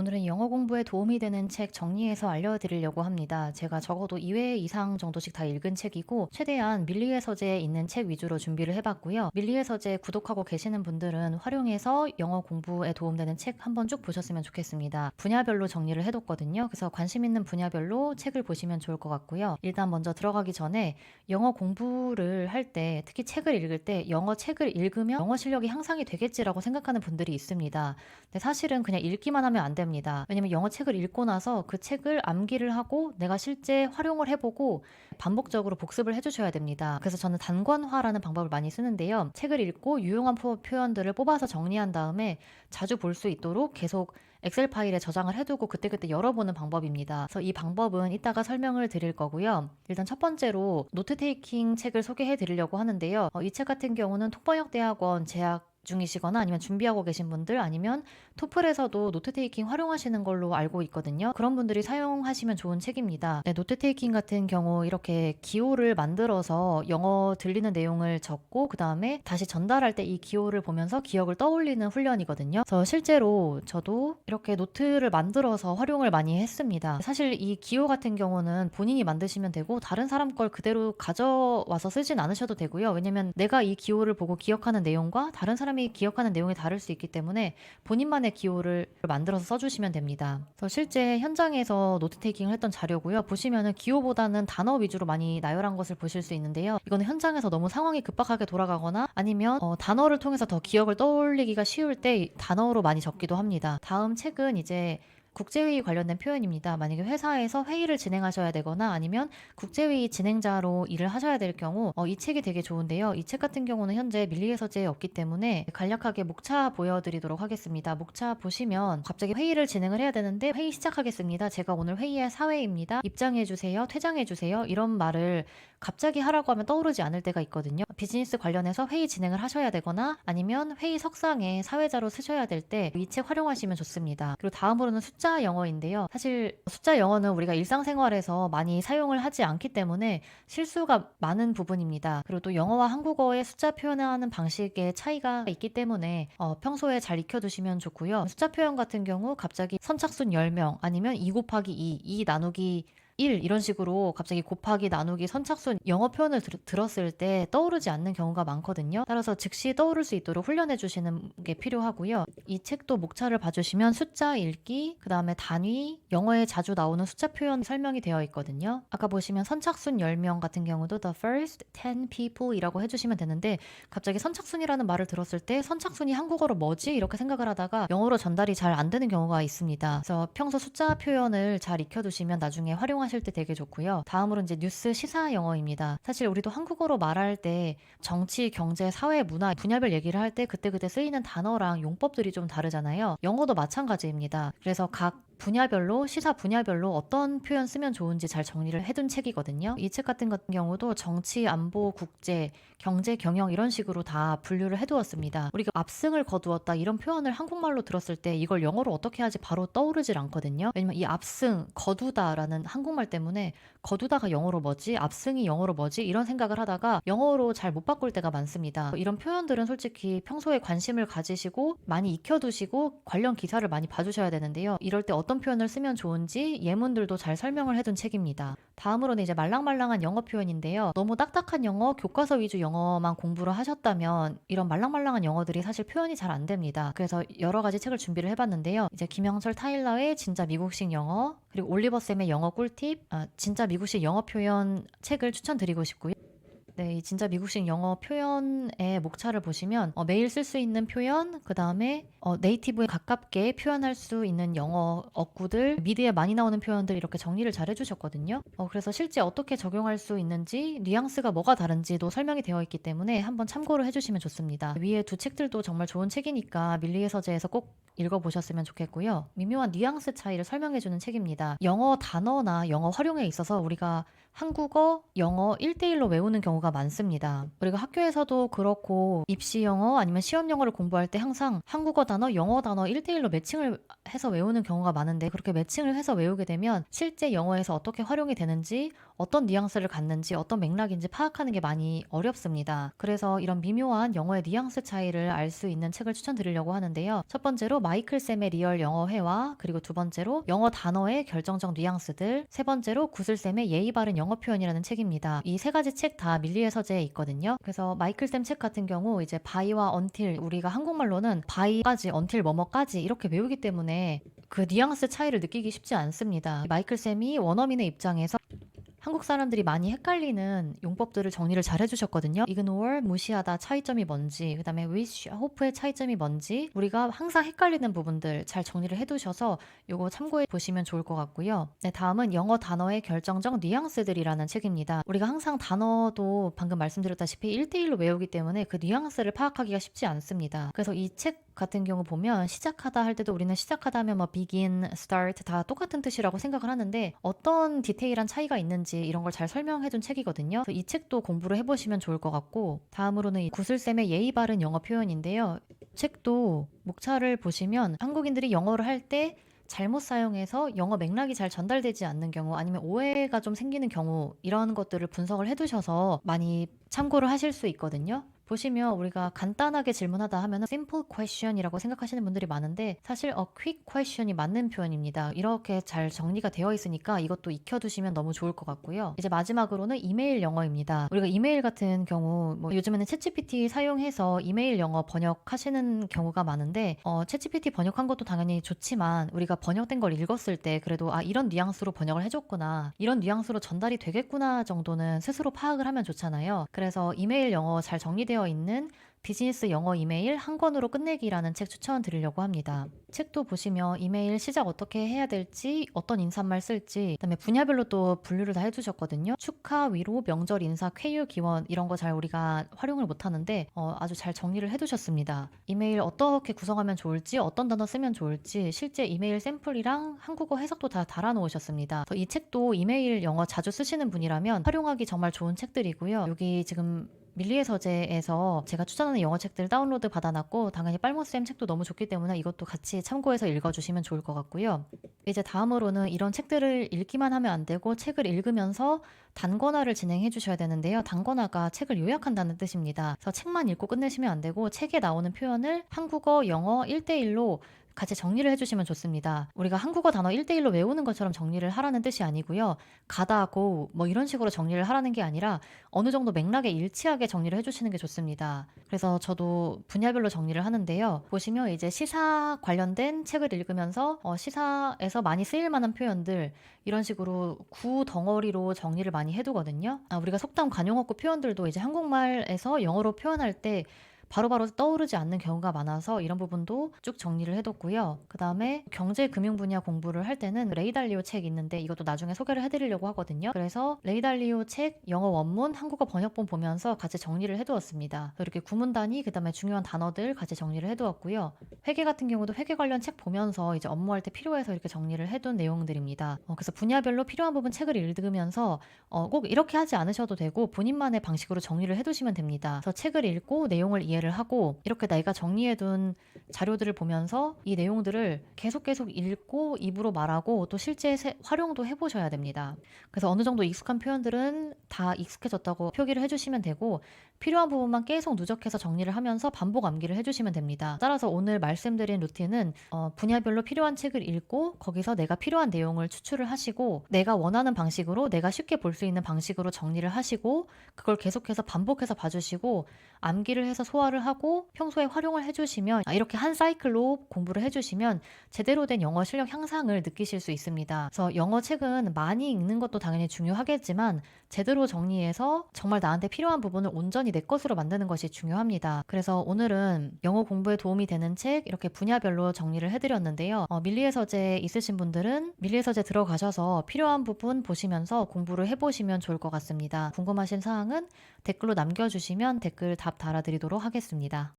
오늘은 영어 공부에 도움이 되는 책 정리해서 알려드리려고 합니다. 제가 적어도 2회 이상 정도씩 다 읽은 책이고 최대한 밀리의 서재에 있는 책 위주로 준비를 해봤고요. 밀리의 서재 구독하고 계시는 분들은 활용해서 영어 공부에 도움되는 책 한번 쭉 보셨으면 좋겠습니다. 분야별로 정리를 해뒀거든요. 그래서 관심 있는 분야별로 책을 보시면 좋을 것 같고요. 일단 먼저 들어가기 전에 영어 공부를 할 때, 특히 책을 읽을 때 영어 책을 읽으면 영어 실력이 향상이 되겠지라고 생각하는 분들이 있습니다. 근데 사실은 그냥 읽기만 하면 안 됩니다. 왜냐면 영어 책을 읽고 나서 그 책을 암기를 하고 내가 실제 활용을 해보고 반복적으로 복습을 해주셔야 됩니다. 그래서 저는 단권화라는 방법을 많이 쓰는데요. 책을 읽고 유용한 표현들을 뽑아서 정리한 다음에 자주 볼 수 있도록 계속 엑셀 파일에 저장을 해두고 그때그때 열어보는 방법입니다. 그래서 이 방법은 이따가 설명을 드릴 거고요. 일단 첫 번째로 노트 테이킹 책을 소개해 드리려고 하는데요. 이 책 같은 경우는 톡번역대학원 재학 중이시거나 아니면 준비하고 계신 분들 아니면 토플에서도 노트 테이킹 활용하시는 걸로 알고 있거든요. 그런 분들이 사용하시면 좋은 책입니다. 네, 노트 테이킹 같은 경우 이렇게 기호를 만들어서 영어 들리는 내용을 적고 그 다음에 다시 전달할 때 이 기호를 보면서 기억을 떠올리는 훈련이거든요. 그래서 실제로 저도 이렇게 노트를 만들어서 활용을 많이 했습니다. 사실 이 기호 같은 경우는 본인이 만드시면 되고 다른 사람 걸 그대로 가져와서 쓰진 않으셔도 되고요. 왜냐면 내가 이 기호를 보고 기억하는 내용과 다른 사람이 기억하는 내용이 다를 수 있기 때문에 본인만의 기호를 만들어서 써주시면 됩니다. 그래서 실제 현장에서 노트 테이킹을 했던 자료고요. 보시면은 기호보다는 단어 위주로 많이 나열한 것을 보실 수 있는데요. 이거는 현장에서 너무 상황이 급박하게 돌아가거나 아니면 단어를 통해서 더 기억을 떠올리기가 쉬울 때 단어로 많이 적기도 합니다. 다음 책은 이제 국제회의 관련된 표현입니다. 만약에 회사에서 회의를 진행하셔야 되거나 아니면 국제회의 진행자로 일을 하셔야 될 경우 이 책이 되게 좋은데요. 이 책 같은 경우는 현재 밀리의 서재에 없기 때문에 간략하게 목차 보여드리도록 하겠습니다. 목차 보시면 갑자기 회의를 진행을 해야 되는데 회의 시작하겠습니다. 제가 오늘 회의의 사회입니다. 입장해주세요. 퇴장해주세요. 이런 말을 갑자기 하라고 하면 떠오르지 않을 때가 있거든요. 비즈니스 관련해서 회의 진행을 하셔야 되거나 아니면 회의 석상에 사회자로 쓰셔야 될 때 이 책 활용하시면 좋습니다. 그리고 다음으로는 숫자 영어인데요. 사실 숫자 영어는 우리가 일상생활에서 많이 사용을 하지 않기 때문에 실수가 많은 부분입니다. 그리고 또 영어와 한국어의 숫자 표현하는 방식의 차이가 있기 때문에 평소에 잘 익혀두시면 좋고요. 숫자 표현 같은 경우 갑자기 선착순 10명 아니면 2 곱하기 2 나누기 1 이런 식으로 갑자기 곱하기 나누기 선착순 영어 표현을 들었을 때 떠오르지 않는 경우가 많거든요. 따라서 즉시 떠오를 수 있도록 훈련해 주시는 게 필요하고요. 이 책도 목차를 봐주시면 숫자 읽기, 그 다음에 단위, 영어에 자주 나오는 숫자 표현 설명이 되어 있거든요. 아까 보시면 선착순 10명 같은 경우도 the first 10 people 이라고 해주시면 되는데 갑자기 선착순이라는 말을 들었을 때 선착순이 한국어로 뭐지? 이렇게 생각을 하다가 영어로 전달이 잘 안 되는 경우가 있습니다. 그래서 평소 숫자 표현을 잘 익혀두시면 나중에 활용하실 때 되게 좋고요. 다음으로 이제 뉴스 시사 영어입니다. 사실 우리도 한국어로 말할 때 정치, 경제, 사회, 문화 분야별 얘기를 할 때 그때그때 쓰이는 단어랑 용법들이 좀 다르잖아요. 영어도 마찬가지입니다. 그래서 각 분야별로 시사 분야별로 어떤 표현 쓰면 좋은지 잘 정리를 해둔 책이거든요. 이 책 같은 경우도 정치, 안보, 국제, 경제, 경영 이런 식으로 다 분류를 해두었습니다. 우리가 압승을 거두었다 이런 표현을 한국말로 들었을 때 이걸 영어로 어떻게 하지 바로 떠오르질 않거든요. 왜냐면 이 압승, 거두다라는 한국말 때문에 거두다가 영어로 뭐지? 압승이 영어로 뭐지? 이런 생각을 하다가 영어로 잘 못 바꿀 때가 많습니다. 이런 표현들은 솔직히 평소에 관심을 가지시고 많이 익혀두시고 관련 기사를 많이 봐주셔야 되는데요. 이럴 때 어떤 표현을 쓰면 좋은지 예문들도 잘 설명을 해둔 책입니다. 다음으로는 이제 말랑말랑한 영어 표현인데요. 너무 딱딱한 영어, 교과서 위주 영어만 공부를 하셨다면 이런 말랑말랑한 영어들이 사실 표현이 잘 안 됩니다. 그래서 여러 가지 책을 준비를 해봤는데요. 이제 김영철 타일러의 진짜 미국식 영어, 그리고 올리버 쌤의 영어 꿀팁, 진짜 미국식 영어 표현 책을 추천드리고 싶고요. 네, 이 진짜 미국식 영어 표현의 목차를 보시면 매일 쓸 수 있는 표현, 그 다음에 네이티브에 가깝게 표현할 수 있는 영어 어구들, 미드에 많이 나오는 표현들 이렇게 정리를 잘 해주셨거든요. 그래서 실제 어떻게 적용할 수 있는지, 뉘앙스가 뭐가 다른지도 설명이 되어 있기 때문에 한번 참고를 해주시면 좋습니다. 위에 두 책들도 정말 좋은 책이니까 밀리의 서재에서 꼭 읽어보셨으면 좋겠고요. 미묘한 뉘앙스 차이를 설명해주는 책입니다. 영어 단어나 영어 활용에 있어서 우리가 한국어, 영어 1대1로 외우는 경우가 많습니다. 우리가 학교에서도 그렇고 입시 영어 아니면 시험 영어를 공부할 때 항상 한국어 단어, 영어 단어 1대1로 매칭을 해서 외우는 경우가 많은데 그렇게 매칭을 해서 외우게 되면 실제 영어에서 어떻게 활용이 되는지 어떤 뉘앙스를 갖는지 어떤 맥락인지 파악하는 게 많이 어렵습니다. 그래서 이런 미묘한 영어의 뉘앙스 차이를 알 수 있는 책을 추천드리려고 하는데요. 첫 번째로 마이클 쌤의 리얼 영어 회화, 그리고 두 번째로 영어 단어의 결정적 뉘앙스들, 세 번째로 구슬 쌤의 예의 바른 영어 표현이라는 책입니다. 이 세 가지 책 다 밀리의 서재에 있거든요. 그래서 마이클 쌤 책 같은 경우 이제 바이와 언틸, 우리가 한국말로는 바이까지 언틸 뭐뭐까지 이렇게 외우기 때문에 그 뉘앙스 차이를 느끼기 쉽지 않습니다. 마이클 쌤이 원어민의 입장에서 한국 사람들이 많이 헷갈리는 용법들을 정리를 잘 해주셨거든요. ignore, 무시하다 차이점이 뭔지, 그 다음에 wish, hope의 차이점이 뭔지, 우리가 항상 헷갈리는 부분들 잘 정리를 해두셔서 이거 참고해 보시면 좋을 것 같고요. 네, 다음은 영어 단어의 결정적 뉘앙스들이라는 책입니다. 우리가 항상 단어도 방금 말씀드렸다시피 1대1로 외우기 때문에 그 뉘앙스를 파악하기가 쉽지 않습니다. 그래서 이 책 같은 경우 보면 시작하다 할 때도 우리는 시작하다 하면 뭐 begin, start 다 똑같은 뜻이라고 생각을 하는데 어떤 디테일한 차이가 있는지 이런 걸 잘 설명해 준 책이거든요. 그래서 이 책도 공부를 해보시면 좋을 것 같고, 다음으로는 이 구슬쌤의 예의 바른 영어 표현인데요. 책도 목차를 보시면 한국인들이 영어를 할 때 잘못 사용해서 영어 맥락이 잘 전달되지 않는 경우, 아니면 오해가 좀 생기는 경우, 이런 것들을 분석을 해두셔서 많이 참고를 하실 수 있거든요. 보시면 우리가 간단하게 질문하다 하면 simple question이라고 생각하시는 분들이 많은데 사실 quick question이 맞는 표현입니다. 이렇게 잘 정리가 되어 있으니까 이것도 익혀두시면 너무 좋을 것 같고요. 이제 마지막으로는 이메일 영어입니다. 우리가 이메일 같은 경우 뭐 요즘에는 챗GPT 사용해서 이메일 영어 번역하시는 경우가 많은데 챗GPT 번역한 것도 당연히 좋지만 우리가 번역된 걸 읽었을 때 그래도 이런 뉘앙스로 번역을 해줬구나, 이런 뉘앙스로 전달이 되겠구나 정도는 스스로 파악을 하면 좋잖아요. 그래서 이메일 영어 잘 정리되어 있는 비즈니스 영어 이메일 한 권으로 끝내기라는 책 추천드리려고 합니다. 책도 보시면 이메일 시작 어떻게 해야 될지, 어떤 인사말 쓸지, 그다음에 분야별로 또 분류를 다 해주셨거든요. 축하, 위로, 명절 인사, 쾌유, 기원 이런 거 잘 우리가 활용을 못하는데 아주 잘 정리를 해두셨습니다. 이메일 어떻게 구성하면 좋을지, 어떤 단어 쓰면 좋을지 실제 이메일 샘플이랑 한국어 해석도 다 달아놓으셨습니다. 이 책도 이메일 영어 자주 쓰시는 분이라면 활용하기 정말 좋은 책들이고요. 여기 지금 밀리의 서재에서 제가 추천하는 영어 책들 다운로드 받아놨고, 당연히 빨모쌤 책도 너무 좋기 때문에 이것도 같이 참고해서 읽어주시면 좋을 것 같고요. 이제 다음으로는 이런 책들을 읽기만 하면 안 되고 책을 읽으면서 단권화를 진행해 주셔야 되는데요. 단권화가 책을 요약한다는 뜻입니다. 그래서 책만 읽고 끝내시면 안 되고 책에 나오는 표현을 한국어, 영어 1대1로 같이 정리를 해주시면 좋습니다. 우리가 한국어 단어 1대1로 외우는 것처럼 정리를 하라는 뜻이 아니고요. 가다, 고, 뭐 이런 식으로 정리를 하라는 게 아니라 어느 정도 맥락에 일치하게 정리를 해주시는 게 좋습니다. 그래서 저도 분야별로 정리를 하는데요. 보시면 이제 시사 관련된 책을 읽으면서 시사에서 많이 쓰일 만한 표현들, 이런 식으로 구 덩어리로 정리를 많이 해두거든요. 우리가 속담 관용어구 표현들도 이제 한국말에서 영어로 표현할 때 바로바로 떠오르지 않는 경우가 많아서 이런 부분도 쭉 정리를 해뒀고요. 그 다음에 경제 금융 분야 공부를 할 때는 레이달리오 책 있는데 이것도 나중에 소개를 해드리려고 하거든요. 그래서 레이달리오 책 영어 원문, 한국어 번역본 보면서 같이 정리를 해두었습니다. 이렇게 구문 단위, 그 다음에 중요한 단어들 같이 정리를 해두었고요. 회계 같은 경우도 회계 관련 책 보면서 이제 업무할 때 필요해서 이렇게 정리를 해둔 내용들입니다. 그래서 분야별로 필요한 부분 책을 읽으면서 꼭 이렇게 하지 않으셔도 되고 본인만의 방식으로 정리를 해두시면 됩니다. 그래서 책을 읽고 내용을 이해를 하고 이렇게 내가 정리해둔 자료들을 보면서 이 내용들을 계속 읽고 입으로 말하고 또 실제 활용도 해보셔야 됩니다. 그래서 어느 정도 익숙한 표현들은 다 익숙해졌다고 표기를 해주시면 되고 필요한 부분만 계속 누적해서 정리를 하면서 반복 암기를 해주시면 됩니다. 따라서 오늘 말씀드린 루틴은 분야별로 필요한 책을 읽고 거기서 내가 필요한 내용을 추출을 하시고 내가 원하는 방식으로, 내가 쉽게 볼 수 있는 방식으로 정리를 하시고 그걸 계속해서 반복해서 봐주시고 암기를 해서 소화를 하고 평소에 활용을 해주시면 이렇게 한 사이클로 공부를 해주시면 제대로 된 영어 실력 향상을 느끼실 수 있습니다. 그래서 영어 책은 많이 읽는 것도 당연히 중요하겠지만 제대로 정리해서 정말 나한테 필요한 부분을 온전히 내 것으로 만드는 것이 중요합니다. 그래서 오늘은 영어 공부에 도움이 되는 책 이렇게 분야별로 정리를 해드렸는데요. 밀리의 서재 있으신 분들은 밀리의 서재 들어가셔서 필요한 부분 보시면서 공부를 해보시면 좋을 것 같습니다. 궁금하신 사항은 댓글로 남겨주시면 댓글 답 달아드리도록 하겠습니다.